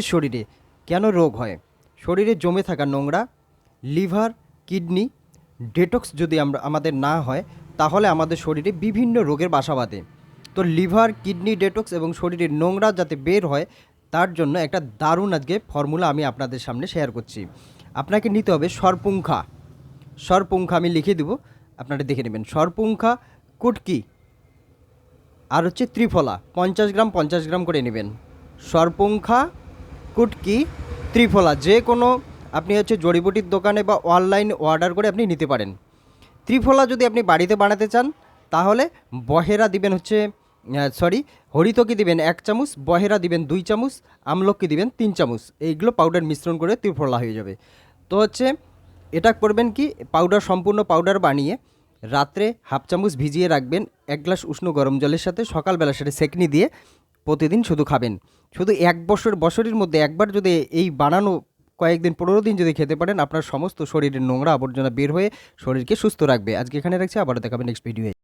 শরীরে কেন রোগ হয়? শরীরে জমে থাকা নোংরা, লিভার, কিডনি ডেটক্স যদি আমাদের না হয়, তাহলে আমাদের শরীরে বিভিন্ন রোগের বাসা বাঁধে। তো লিভার, কিডনি ডেটক্স এবং শরীরের নোংরা যাতে বের হয়, তার জন্য একটা দারুণ আজকে ফর্মুলা আমি আপনাদের সামনে শেয়ার করছি। আপনাকে নিতে হবে সরপুঙ্খা। সরপুঙ্খা আমি লিখে দেবো, আপনারা দেখে নেবেন। সরপুঙ্খা, কুটকি আর হচ্ছে ত্রিফলা 50 গ্রাম 50 গ্রাম করে নেবেন। সরপুঙ্খা, কুটকি, ত্রিফলা যে কোনো আপনি হচ্ছে জড়িবুটির দোকানে বা অনলাইন অর্ডার করে আপনি নিতে পারেন। ত্রিফলা যদি আপনি বাড়িতে বানাতে চান, তাহলে বহেরা দিবেন হচ্ছে হরিতকি দিবেন 1 চামচ, বহেরা দিবেন 2 চামচ, আমলকি দিবেন 3 চামচ। এইগুলো পাউডার মিশ্রণ করে ত্রিফলা হয়ে যাবে। তো হচ্ছে এটা করবেন কি, পাউডার সম্পূর্ণ পাউডার বানিয়ে রাত্রে হাফ চামচ ভিজিয়ে রাখবেন 1 গ্লাস উষ্ণ গরম জলের সাথে, সকালবেলা সেটা সেকনি দিয়ে প্রতিদিন শুধু খাবেন। শুধু বছরের মধ্যে একবার যদি এই বানানো কয়েকদিন 15 দিন যদি খেতে পারেন, আপনার সমস্ত শরীরের নোংরা আবর্জনা বের হয়ে শরীরকে সুস্থ রাখবে। আজকে এখানে রাখছি, আবারও দেখাবেন নেক্সট ভিডিওয়ে।